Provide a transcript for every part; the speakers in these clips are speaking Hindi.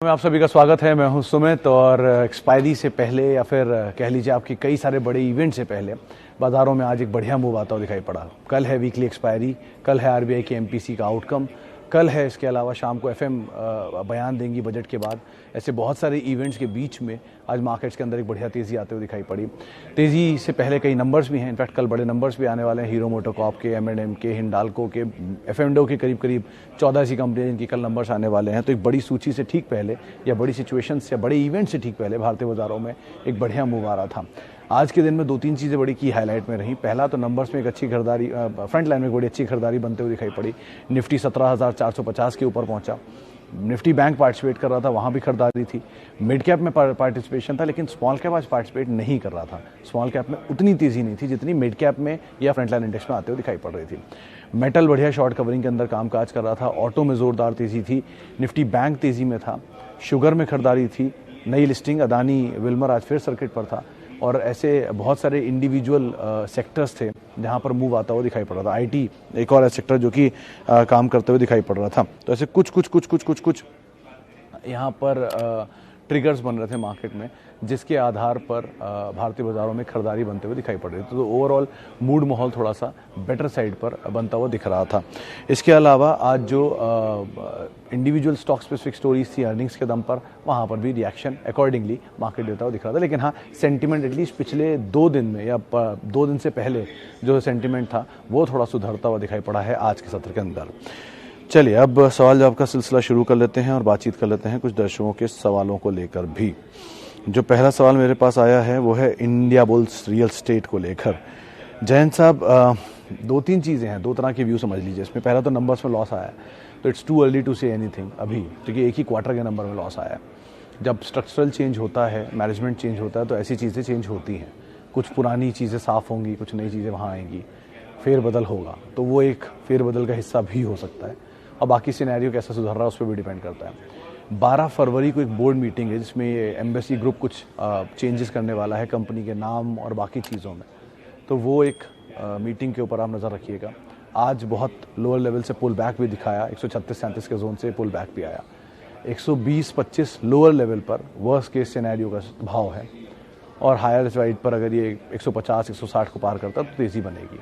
में आप सभी का स्वागत है। मैं हूं सुमित और एक्सपायरी से पहले या फिर कह लीजिए आपकी कई सारे बड़े इवेंट से पहले बाजारों में आज एक बढ़िया मूव आता हुआ दिखाई पड़ा। कल है वीकली एक्सपायरी, कल है आरबीआई के एमपीसी का आउटकम, कल है इसके अलावा शाम को एफएम बयान देंगी बजट के बाद। ऐसे बहुत सारे इवेंट्स के बीच में आज मार्केट्स के अंदर एक बढ़िया तेज़ी आते हुए दिखाई पड़ी। तेज़ी से पहले कई नंबर्स भी हैं, इनफैक्ट कल बड़े नंबर्स भी आने वाले हैं। हीरो मोटोकॉर्प के, M&M के, हिंडाल्को के, एफएमडो के करीब 14 ऐसी कंपनियां जिनकी कल नंबर्स आने वाले हैं। तो एक बड़ी सूची से ठीक पहले या बड़ी सिचुएशंस या बड़े इवेंट से ठीक पहले भारतीय बाजारों में एक बढ़िया मूव आ रहा था। आज के दिन में 2-3 चीज़ें बड़ी की हाईलाइट में रही। पहला तो नंबर्स में एक अच्छी खरीदारी, फ्रंट लाइन में बड़ी अच्छी खरीदारी बनते हुए दिखाई पड़ी। निफ्टी 17,450 के ऊपर पहुंचा। निफ्टी बैंक पार्टिसिपेट कर रहा था, वहाँ भी खरीदारी थी। मिड कैप में पार्टिसिपेशन था, लेकिन स्मॉल कैप आज पार्टिसिपेट नहीं कर रहा था। स्मॉल कैप में उतनी तेज़ी नहीं थी जितनी मिड कैप में या फ्रंट लाइन इंडेक्स में आते हुए दिखाई पड़ रही थी। मेटल बढ़िया शॉर्ट कवरिंग के अंदर कामकाज कर रहा था। ऑटो में ज़ोरदार तेज़ी थी। निफ्टी बैंक तेज़ी में था। शुगर में खरीदारी थी। नई लिस्टिंग अदानी विल्मर आज फिर सर्किट पर था। और ऐसे बहुत सारे इंडिविजुअल सेक्टर्स थे जहां पर मूव आता हुआ दिखाई पड़ रहा था। आईटी एक और सेक्टर जो कि काम करते हुए दिखाई पड़ रहा था। तो ऐसे कुछ यहाँ पर ट्रिगर्स बन रहे थे मार्केट में, जिसके आधार पर भारतीय बाजारों में खरीदारी बनते हुए दिखाई पड़ रही थी। तो ओवरऑल मूड माहौल थोड़ा सा बेटर साइड पर बनता हुआ दिख रहा था। इसके अलावा आज जो इंडिविजुअल स्टॉक स्पेसिफिक स्टोरीज थी अर्निंग्स के दम पर, वहाँ पर भी रिएक्शन अकॉर्डिंगली मार्केट देता हुआ दिख रहा था। लेकिन हाँ, सेंटिमेंट एटलीस्ट पिछले 2 दिन में या 2 दिन से पहले जो सेंटिमेंट था वो थोड़ा सुधरता हुआ दिखाई पड़ा है आज के सत्र के अंदर। चलिए अब सवाल जवाब का सिलसिला शुरू कर लेते हैं और बातचीत कर लेते हैं कुछ दर्शकों के सवालों को लेकर भी। जो पहला सवाल मेरे पास आया है वो है इंडिया बुल्स रियल एस्टेट को लेकर। जयंत साहब, 2-3 चीज़ें हैं, 2 तरह के व्यू समझ लीजिए इसमें। पहला तो नंबर्स में लॉस आया है, तो it's too early to say anything अभी, क्योंकि एक ही क्वार्टर के नंबर में लॉस आया है। जब स्ट्रक्चरल चेंज होता है, मैनेजमेंट चेंज होता है, तो ऐसी चीज़ें चेंज होती हैं। कुछ पुरानी चीज़ें साफ़ होंगी, कुछ नई चीज़ें वहाँ आएंगी, फेरबदल होगा, तो वो एक फेरबदल का हिस्सा भी हो सकता है। और बाकी सिनेरियो कैसा सुधर रहा है उस पर भी डिपेंड करता है। 12 फरवरी को एक बोर्ड मीटिंग है जिसमें ये एम्बेसी ग्रुप कुछ चेंजेस करने वाला है कंपनी के नाम और बाकी चीज़ों में। तो वो एक मीटिंग के ऊपर आप नज़र रखिएगा। आज बहुत लोअर लेवल से पुल बैक भी दिखाया, 136-37 के जोन से पुल बैक भी आया। 120-25 लोअर लेवल पर वर्स्ट केस सिनेरियो का भाव है, और हायर साइड पर अगर ये 150-160 को पार करता तो तेज़ी बनेगी।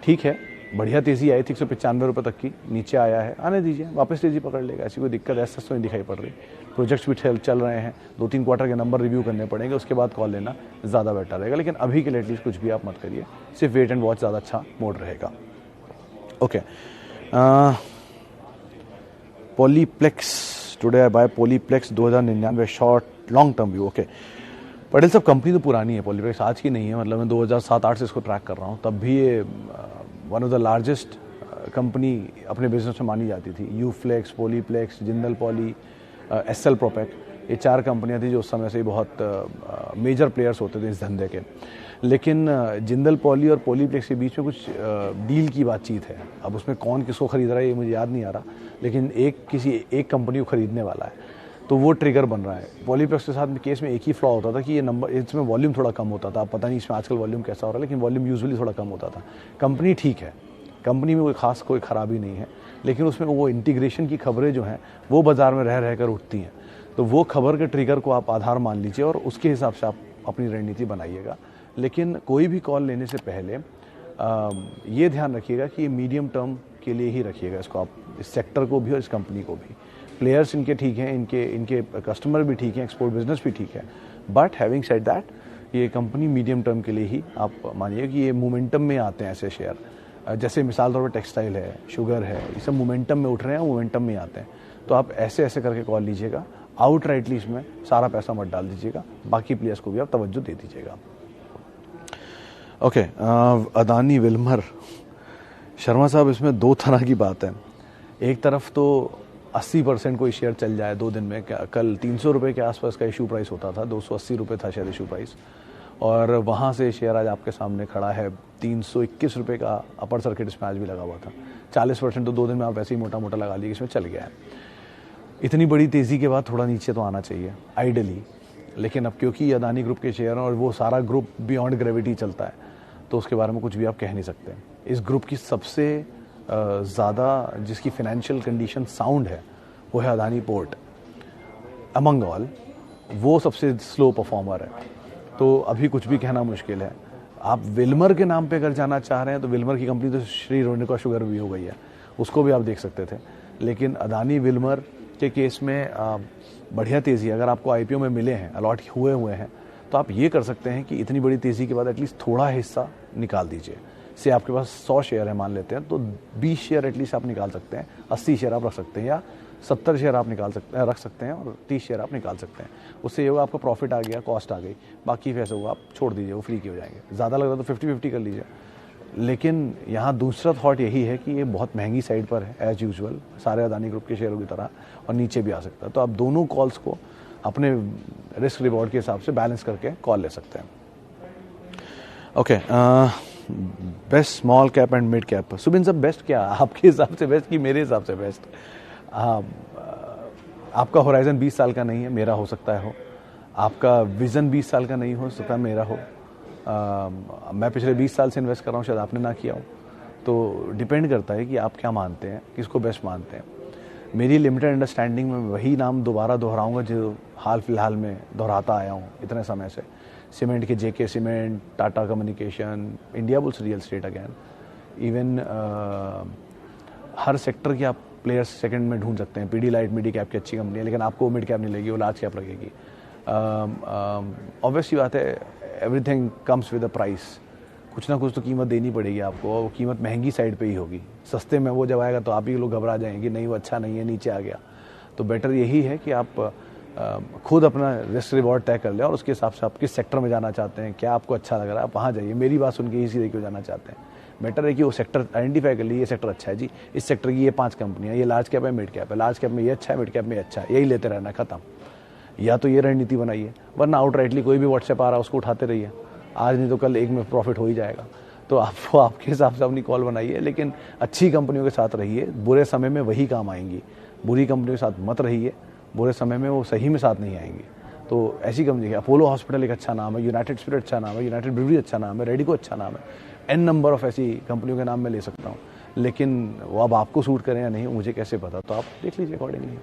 ठीक है, बढ़िया तेज़ी आई थी 195 रुपये तक की, नीचे आया है, आने दीजिए, वापस तेज़ी पकड़ लेगा, ऐसी कोई दिक्कत ऐसा तो नहीं दिखाई पड़ रही। प्रोजेक्ट्स भी चल रहे हैं, 2-3 क्वार्टर के नंबर रिव्यू करने पड़ेंगे, उसके बाद कॉल लेना ज़्यादा बेटर रहेगा। लेकिन अभी के लिए एटलीस्ट कुछ भी आप मत करिए, सिर्फ वेट एंड वॉच ज़्यादा अच्छा मोड रहेगा। Okay, Polyplex, today I buy Polyplex 2099 short long term view. Okay Patel साहब, कंपनी तो पुरानी है, पॉलीप्लेक्स आज की नहीं है। मतलब मैं 2007-8 से इसको ट्रैक कर रहा हूँ, तब भी ये one of the largest company अपने बिजनेस में मानी जाती थी। यूफ्लेक्स, पॉलीप्लेक्स, जिंदल पॉली, एसएल प्रोपेक, ये 4 कंपनियां थी जो उस समय से बहुत मेजर प्लेयर्स होते थे इस धंधे के। लेकिन जिंदल पॉली और पॉलीप्लेक्स के बीच में कुछ डील की बातचीत है। अब उसमें कौन किसको खरीद रहा है ये मुझे याद नहीं आ रहा, लेकिन किसी एक कंपनी को खरीदने वाला है, तो वो ट्रिगर बन रहा है। पॉलीप्लेक्स के साथ में केस में एक ही फ्लॉ होता था कि ये नंबर, इसमें वॉल्यूम थोड़ा कम होता था। पता नहीं इसमें आजकल वॉल्यूम कैसा हो रहा है, लेकिन वॉल्यूम यूजुअली थोड़ा कम होता था। कंपनी ठीक है, कंपनी में कोई खराबी नहीं है, लेकिन उसमें वो इंटीग्रेशन की खबरें जो हैं वो बाजार में रह कर उठती हैं। तो वो खबर के ट्रिगर को आप आधार मान लीजिए और उसके हिसाब से आप अपनी रणनीति बनाइएगा। लेकिन कोई भी कॉल लेने से पहले ये ध्यान रखिएगा कि ये मीडियम टर्म के लिए ही रखिएगा इसको, आप इस सेक्टर को भी और इस कंपनी को भी। प्लेयर्स इनके ठीक हैं, इनके कस्टमर भी ठीक हैं, एक्सपोर्ट बिजनेस भी ठीक है, बट हैविंग सेड दैट ये कंपनी मीडियम टर्म के लिए ही आप मानिए कि ये मोमेंटम में आते हैं ऐसे शेयर। जैसे मिसाल तौर पर टेक्सटाइल है, शुगर है, ये सब मोमेंटम में उठ रहे हैं, मोमेंटम में आते हैं। तो आप ऐसे करके कॉल लीजिएगा। आउट राइटली इसमें सारा पैसा मत डाल दीजिएगा, बाकी प्लेयर्स को भी आप तवज्जो दे दीजिएगा। ओके, अदानी विल्मर, शर्मा साहब, इसमें 2 तरह की बात है। एक तरफ तो 80% कोई शेयर चल जाए 2 दिन में। कल 300 रुपये के आसपास का इशू प्राइस होता था, 280 रुपये था शायद इशू प्राइस, और वहाँ से शेयर आज आपके सामने खड़ा है 321 रुपये का अपर सर्किट इसमें आज भी लगा हुआ था। 40% तो 2 दिन में आप ऐसे ही मोटा मोटा लगा लिए, इसमें चल गया है। इतनी बड़ी तेज़ी के बाद थोड़ा नीचे तो आना चाहिए आइडली, लेकिन अब क्योंकि अदानी ग्रुप के शेयर हैं और वो सारा ग्रुप बियॉन्ड ग्रेविटी चलता है, तो उसके बारे में कुछ भी आप कह नहीं सकते। इस ग्रुप की सबसे ज़्यादा जिसकी फाइनेंशियल कंडीशन साउंड है वो है अदानी पोर्ट। अमंग ऑल वो सबसे स्लो परफॉर्मर है, तो अभी कुछ भी कहना मुश्किल है। आप विल्मर के नाम पे अगर जाना चाह रहे हैं तो विल्मर की कंपनी तो श्री रेणुका शुगर भी हो गई है, उसको भी आप देख सकते थे। लेकिन अदानी विल्मर के केस में बढ़िया तेज़ी, अगर आपको आईपीओ में मिले हैं, अलॉट हुए हैं, तो आप ये कर सकते हैं कि इतनी बड़ी तेज़ी के बाद एटलीस्ट थोड़ा हिस्सा निकाल दीजिए। से आपके पास 100 शेयर है मान लेते हैं, तो 20 शेयर एटलीस्ट आप निकाल सकते हैं, 80 शेयर आप रख सकते हैं, या 70 शेयर आप रख सकते हैं और 30 शेयर आप निकाल सकते हैं। उससे ये होगा आपका प्रॉफिट आ गया, कॉस्ट आ गई, बाकी पैसे होगा आप छोड़ दीजिए, वो फ्री के हो जाएंगे। ज़्यादा लग रहा है तो 50-50 कर लीजिए। लेकिन यहाँ दूसरा थॉट यही है कि ये बहुत महंगी साइड पर है एज यूजुअल, सारे अदानी ग्रुप के शेयरों की तरह, और नीचे भी आ सकता है। तो आप दोनों कॉल्स को अपने रिस्क रिवॉर्ड के हिसाब से बैलेंस करके कॉल ले सकते हैं। Okay, best small cap and mid cap. Subin साहब, बेस्ट क्या आपके हिसाब से बेस्ट कि मेरे हिसाब से बेस्ट? आपका होराइजन 20 साल का नहीं है, मेरा हो सकता है हो। आपका विजन 20 साल का नहीं हो सकता, मेरा हो। मैं पिछले 20 साल से इन्वेस्ट कर रहा हूँ, शायद आपने ना किया हो। तो डिपेंड करता है कि आप क्या मानते हैं, किसको बेस्ट मानते हैं। मेरी लिमिटेड अंडरस्टैंडिंग में वही नाम दोबारा दोहराऊंगा जो हाल फिलहाल में दोहराता आया हूँ इतने समय से। सीमेंट के JK cement, Tata communication, India bulls real estate again. Even हर सेक्टर की आप प्लेयर्स सेकंड में ढूंढ सकते हैं। पीडीलाइट मिड कैप की अच्छी कंपनी है, लेकिन आपको मिड कैप नहीं लगेगी, वो लार्ज कैप लगेगी। ऑब्वियसली बात है, everything comes with a price. कुछ ना कुछ तो कीमत देनी पड़ेगी आपको, और वो कीमत महंगी साइड पे ही होगी। सस्ते में वो जब आएगा तो आप ही लोग घबरा जाएंगे कि नहीं वो अच्छा नहीं है, नीचे आ गया। तो बेटर यही है कि आप खुद अपना रिस्क रिवॉर्ड तय कर लें, और उसके हिसाब से आप किस सेक्टर में जाना चाहते हैं, क्या आपको अच्छा लग रहा है, आप वहाँ जाइए। मेरी बात सुन के ही सीधे क्यों जाना चाहते हैं। बेटर है कि वो सेक्टर आइडेंटिफाई कर लीजिए, ये सेक्टर अच्छा है जी, इस सेक्टर की ये 5 कंपनियाँ, ये लार्ज कैप है, मिड कैप है, लार्ज कैप में ये अच्छा है, मिड कैप में अच्छा है, यही लेते रहना, खत्म। या तो ये रणनीति बनाइए, वरना आउटराइटली कोई भी व्हाट्सएप आ रहा है उसको उठाते रहिए। आज नहीं तो कल एक में प्रॉफिट हो ही जाएगा। तो आपको आपके हिसाब से अपनी कॉल बनाइए, लेकिन अच्छी कंपनियों के साथ रहिए, बुरे समय में वही काम आएंगी। बुरी कंपनियों के साथ मत रहिए, बुरे समय में वो सही में साथ नहीं आएंगी। तो ऐसी कंपनी है, अपोलो हॉस्पिटल एक अच्छा नाम है, यूनाइटेड स्पिरिट अच्छा नाम है, यूनाइटेड ब्रूवरी अच्छा नाम है, रेडिको अच्छा नाम है, एन नंबर ऑफ ऐसी कंपनियों के नाम मैं ले सकता हूँ। लेकिन वो अब आपको सूट करें या नहीं मुझे कैसे पता, तो आप देख लीजिए अकॉर्डिंगली।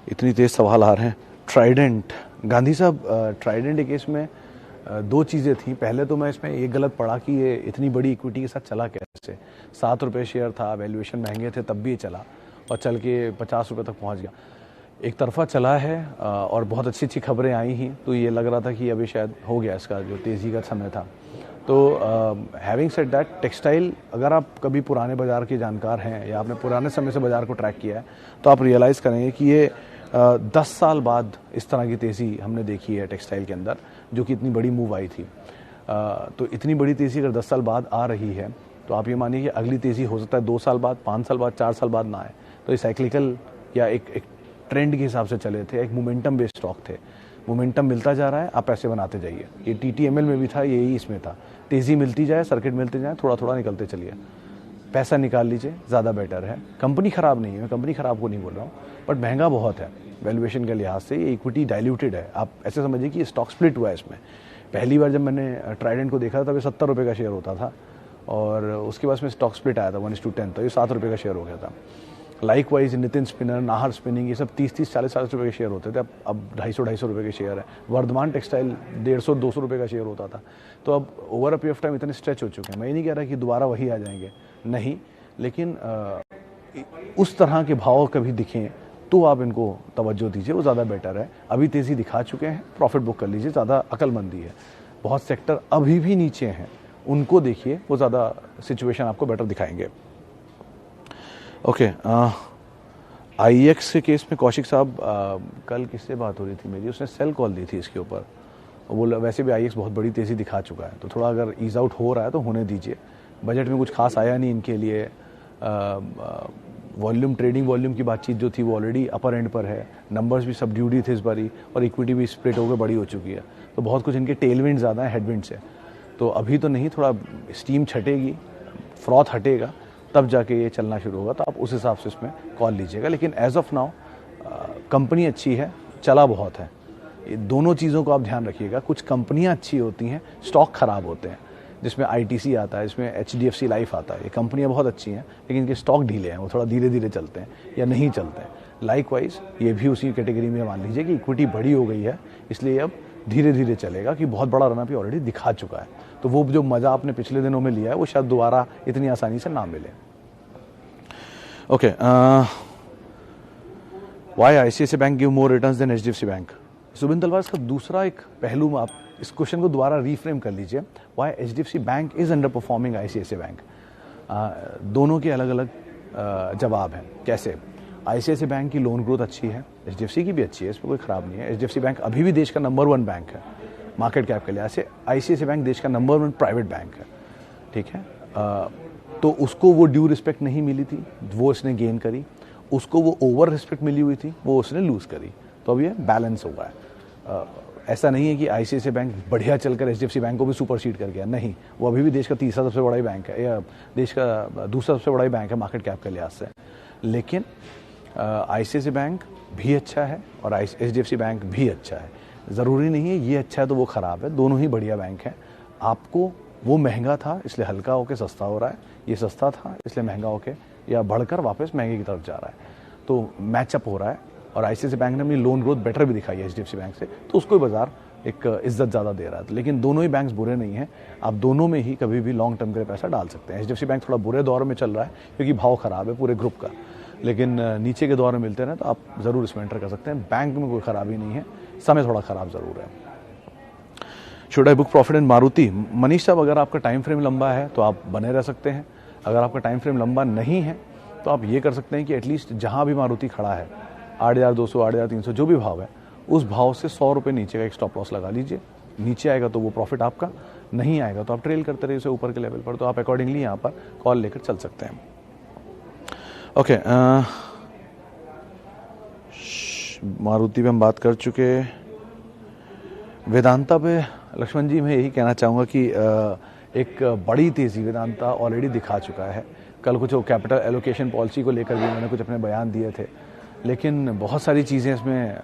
इतनी तेज सवाल आ रहे हैं। ट्राइडेंट, गांधी साहब, ट्राइडेंट के केस में 2 चीज़ें थी। पहले तो मैं इसमें ये गलत पढ़ा कि ये इतनी बड़ी इक्विटी के साथ चला कैसे। 7 रुपये शेयर था, वैल्यूएशन महंगे थे, तब भी ये चला और चल के 50 रुपये तक पहुंच गया। एक तरफा चला है और बहुत अच्छी अच्छी खबरें आई ही, तो ये लग रहा था कि अभी शायद हो गया इसका जो तेज़ी का समय था। तो हैविंग सेड दैट, टेक्सटाइल, अगर आप कभी पुराने बाज़ार के जानकार हैं या आपने पुराने समय से बाज़ार को ट्रैक किया है, तो आप रियलाइज़ करेंगे कि ये 10 साल बाद इस तरह की तेज़ी हमने देखी है टेक्सटाइल के अंदर, जो कि इतनी बड़ी मूव आई थी। तो इतनी बड़ी तेज़ी अगर 10 साल बाद आ रही है, तो आप ये मानिए कि अगली तेज़ी हो सकता है 2 साल बाद, 5 साल बाद, 4 साल बाद ना आए। तो ये साइक्लिकल या एक ट्रेंड के हिसाब से चले थे, एक मोमेंटम बेस्ड स्टॉक थे। मोमेंटम मिलता जा रहा है, आप पैसे बनाते जाइए। ये TTML में भी था, यही इसमें था। तेज़ी मिलती जाए, सर्किट मिलते जाए, थोड़ा थोड़ा निकलते चलिए, पैसा निकाल लीजिए, ज़्यादा बेटर है। कंपनी ख़राब नहीं है, मैं कंपनी ख़राब को नहीं बोल रहा हूँ, बट महंगा बहुत है वैल्यूएशन के लिहाज से। ये इक्विटी डाइल्यूटेड है। आप ऐसे समझिए कि स्टॉक स्प्लिट हुआ है इसमें। पहली बार जब मैंने ट्राइडेंट को देखा था तब ये 70 रुपये का शेयर होता था, और उसके बाद में स्टॉक स्प्लिट आया था 1:10, तो ये 7 रुपये का शेयर हो गया था। Like wise Nitin spinner, Nahar spinning, ये सब 30-30, 40-40 रुपये के शेयर होते थे। अब 250-250 रुपये के शेयर है। वर्धमान टेक्सटाइल 150-200 रुपये का शेयर होता था। तो अब over a period of time इतने स्ट्रेच हो चुके हैं। मैं ये नहीं कह रहा कि दोबारा वही आ जाएंगे, नहीं, लेकिन उस तरह के भाव कभी दिखें तो आप इनको तवज्जो दीजिए, वो ज़्यादा बेटर है। अभी तेज़ी दिखा चुके हैं, प्रॉफिट बुक कर लीजिए, ज़्यादा अक्लमंदी है। बहुत सेक्टर अभी भी नीचे हैं, उनको देखिए, वो ज़्यादा सिचुएशन आपको बेटर दिखाएंगे। ओके, IEX के केस में कौशिक साहब, कल किससे बात हो रही थी मेरी, उसने सेल कॉल दी थी इसके ऊपर। वो वैसे भी IEX बहुत बड़ी तेज़ी दिखा चुका है, तो थोड़ा अगर ईज आउट हो रहा है तो होने दीजिए। बजट में कुछ खास आया नहीं इनके लिए। वॉल्यूम, ट्रेडिंग वॉल्यूम की बातचीत जो थी वो ऑलरेडी अपर एंड पर है। नंबर्स भी सबड्यूड ही थे इस बारी, और इक्विटी भी स्प्लिट होकर बड़ी हो चुकी है। तो बहुत कुछ इनके टेलविंड ज़्यादा है हेडविंड से। तो अभी तो नहीं, थोड़ा स्टीम छटेगी, फ्रॉथ हटेगा, तब जाके ये चलना शुरू होगा। तो आप उस हिसाब से इसमें कॉल लीजिएगा। लेकिन एज ऑफ नाउ कंपनी अच्छी है, चला बहुत है। ये दोनों चीज़ों को आप ध्यान रखिएगा। कुछ कंपनियां अच्छी होती हैं, स्टॉक खराब होते हैं। जिसमें ITC आता है, इसमें HDFC लाइफ आता है। ये कंपनियां बहुत अच्छी हैं, लेकिन इनके स्टॉक ढीले हैं, वो थोड़ा धीरे धीरे चलते हैं या नहीं चलते हैं। लाइकवाइज ये भी उसी कैटेगरी में मान लीजिए कि इक्विटी बड़ी हो गई है, इसलिए अब धीरे धीरे चलेगा कि बहुत बड़ा रनअप ऑलरेडी दिखा चुका है। तो वो जो मज़ा आपने पिछले दिनों में लिया है वो शायद दोबारा इतनी आसानी से ना मिले। Okay, why ICICI bank give more returns than HDFC bank? Subin Talwar, इसका दूसरा एक पहलू, आप इस क्वेश्चन को दोबारा रीफ्रेम कर लीजिए। Why HDFC bank is underperforming ICICI bank? दोनों के अलग अलग जवाब हैं। कैसे? ICICI बैंक की लोन ग्रोथ अच्छी है, HDFC की भी अच्छी है, इसमें कोई ख़राब नहीं है। HDFC बैंक अभी भी देश का नंबर 1 बैंक है मार्केट कैप के लिहाज से। ICICI बैंक देश का नंबर 1 प्राइवेट बैंक है, ठीक है। तो उसको वो ड्यू रिस्पेक्ट नहीं मिली थी, वो इसने गेन करी। उसको वो ओवर रिस्पेक्ट मिली हुई थी, वो उसने लूज़ करी। तो अब ये बैलेंस हुआ है। ऐसा नहीं है कि ICICI बैंक बढ़िया चलकर HDFC बैंक को भी सुपरसीड कर गया, नहीं। वो अभी भी देश का तीसरा सबसे बड़ा ही बैंक है, या देश का दूसरा सबसे बड़ा ही बैंक है मार्केट कैप के लिहाज से। लेकिन ICICI बैंक भी अच्छा है और HDFC बैंक भी अच्छा है। ज़रूरी नहीं है ये अच्छा है तो वो ख़राब है, दोनों ही बढ़िया बैंक हैं। आपको वो महंगा था इसलिए हल्का होकर सस्ता हो रहा है, ये सस्ता था इसलिए महंगा होकर या बढ़कर वापस महंगे की तरफ जा रहा है। तो मैचअप हो रहा है और ICICI बैंक ने अपनी लोन ग्रोथ बेटर भी दिखाई है HDFC बैंक से, तो उसको बाजार एक इज्जत ज़्यादा दे रहा है। लेकिन दोनों ही बैंक्स बुरे नहीं हैं, आप दोनों में ही कभी भी लॉन्ग टर्म के लिए पैसा डाल सकते हैं। HDFC बैंक थोड़ा बुरे दौर में चल रहा है क्योंकि भाव ख़राब है पूरे ग्रुप का, लेकिन नीचे के दौर में मिलते हैं तो आप ज़रूर इसमें एंटर कर सकते हैं। बैंक में कोई ख़राबी नहीं है, समय थोड़ा ख़राब ज़रूर है। Should I book profit in Maruti? Manish साहब, अगर आपका टाइम फ्रेम लंबा है तो आप बने रह सकते हैं। अगर आपका टाइम फ्रेम लंबा नहीं है तो आप ये कर सकते हैं कि एटलीस्ट जहाँ भी मारुति खड़ा है 8,200, 8,300 जो भी भाव है, उस भाव से 100 रुपये नीचे का एक स्टॉप लॉस लगा लीजिए। नीचे आएगा तो वो प्रॉफिट आपका, नहीं आएगा तो आप ट्रेल करते रहिए उसे ऊपर के लेवल पर। तो आप अकॉर्डिंगली यहाँ पर कॉल लेकर चल सकते हैं। ओके, मारुति पे हम बात कर चुके। वेदांता पे लक्ष्मण जी मैं यही कहना चाहूँगा कि एक बड़ी तेज़ी वेदांता ऑलरेडी दिखा चुका है। कल कुछ कैपिटल एलोकेशन पॉलिसी को लेकर भी मैंने कुछ अपने बयान दिए थे, लेकिन बहुत सारी चीज़ें इसमें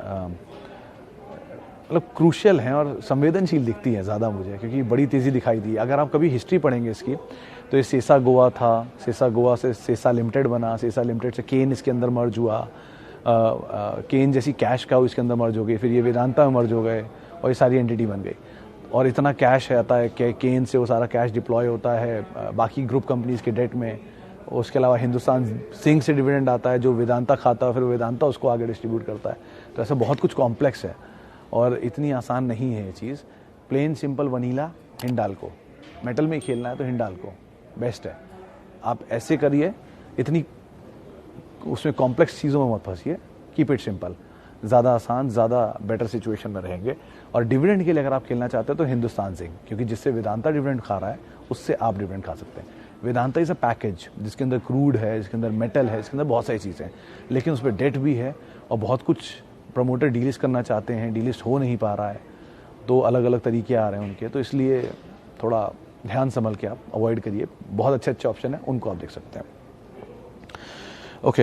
मतलब क्रूशियल हैं और संवेदनशील दिखती हैं ज़्यादा मुझे, क्योंकि बड़ी तेज़ी दिखाई दी। अगर आप कभी हिस्ट्री पढ़ेंगे इसकी तो ये सेसा गोवा था, सेसा गोवा से सेसा लिमिटेड बना, सेसा लिमिटेड से केन इसके अंदर मर्ज हुआ, केन जैसी कैश काउ इसके अंदर मर्ज हो गई, फिर ये वेदांता में मर्ज हो गए और ये सारी एंटिटी बन गई। और इतना कैश आता है कि केन से वो सारा कैश डिप्लॉय होता है बाकी ग्रुप कंपनीज़ के डेट में। उसके अलावा हिंदुस्तान जिंक से डिविडेंड आता है जो वेदांता खाता है, फिर वेदांता उसको आगे डिस्ट्रीब्यूट करता है। तो ऐसा बहुत कुछ कॉम्प्लेक्स है और इतनी आसान नहीं है ये चीज़। Plain simple vanilla Hindalco, metal में खेलना है तो हिंडाल्को बेस्ट है। आप ऐसे करिए, इतनी उसमें कॉम्प्लेक्स चीज़ों में मत फंसिए, कीप इट सिंपल, ज़्यादा आसान, ज़्यादा बेटर सिचुएशन में रहेंगे। और डिविडेंड के लिए अगर आप खेलना चाहते हो तो हिंदुस्तान जिंक, क्योंकि जिससे वेदांता डिविडेंड खा रहा है उससे आप डिविडेंड खा सकते हैं। वेदांता इज़ अ पैकेज जिसके अंदर क्रूड है, जिसके अंदर मेटल है, इसके अंदर बहुत सारी चीज़ें हैं, लेकिन उस पर डेट भी है और बहुत कुछ प्रमोटर डीलिस्ट करना चाहते हैं, डीलिस्ट हो नहीं पा रहा है, तो अलग अलग तरीके आ रहे हैं उनके। तो इसलिए थोड़ा ध्यान संभल के आप अवॉइड करिए। बहुत अच्छे अच्छे ऑप्शन है, उनको आप देख सकते हैं। ओके,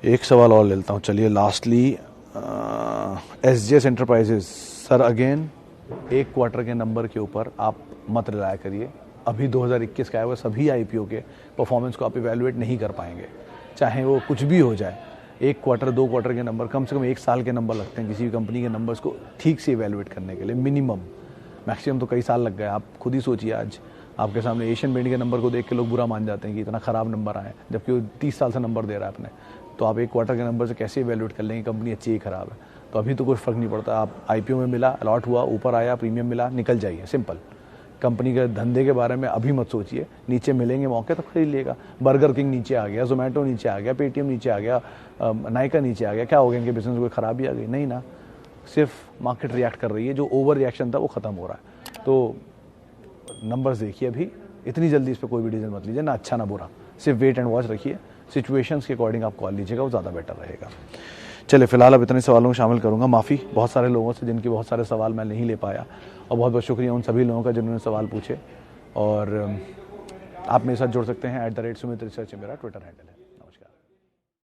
एक सवाल और ले लेता हूँ, चलिए lastly. SGS enterprises sir, again एक क्वार्टर के नंबर के ऊपर आप मत रिलाय करिए। अभी 2021 का आया हुआ सभी IPO के परफॉर्मेंस को आप इवैल्यूएट नहीं कर पाएंगे, चाहे वो कुछ भी हो जाए। एक क्वार्टर, 2 क्वार्टर के नंबर, कम से कम 1 साल के नंबर लगते हैं किसी भी कंपनी के नंबर्स को ठीक से इवैल्यूएट करने के लिए। मिनिमम, मैक्सिमम तो कई साल लग गए। आप खुद ही सोचिए, आज आपके सामने एशियन पेंट के नंबर को देख के लोग बुरा मान जाते हैं कि इतना ख़राब नंबर आए, जबकि वो 30 साल से नंबर दे रहा है अपने। तो आप एक क्वार्टर के नंबर से कैसे इवैल्यूएट कर लेंगे कंपनी अच्छी है ख़राब है? तो अभी तो कोई फ़र्क नहीं पड़ता। आप IPO में मिला, अलॉट हुआ, ऊपर आया, प्रीमियम मिला, निकल जाइए, सिंपल। कंपनी के धंधे के बारे में अभी मत सोचिए, नीचे मिलेंगे मौके तो खरीद लिएगा। बर्गर किंग नीचे आ गया, जोमेटो नीचे आ गया, पेटीएम नीचे आ गया, नाइका नीचे आ गया, क्या हो गया इनके बिजनेस में? कोई खराबी आ गई? नहीं ना, सिर्फ मार्केट रिएक्ट कर रही है। जो ओवर रिएक्शन था वो ख़त्म हो रहा है। तो नंबर्स देखिए, अभी इतनी जल्दी इस पर कोई भी डिसीजन मत लीजिए, ना अच्छा ना बुरा, सिर्फ वेट एंड वॉच रखिए। सिचुएशंस के अकॉर्डिंग आप कॉल लीजिएगा, वो ज़्यादा बेटर रहेगा। चलिए, फिलहाल अब इतने सवालों को शामिल करूंगा। माफ़ी बहुत सारे लोगों से जिनके बहुत सारे सवाल मैं नहीं ले पाया, और बहुत बहुत शुक्रिया उन सभी लोगों का जिन्होंने सवाल पूछे। और आप मेरे साथ जुड़ सकते हैं @Sumit Research, मेरा ट्विटर हैंडल है।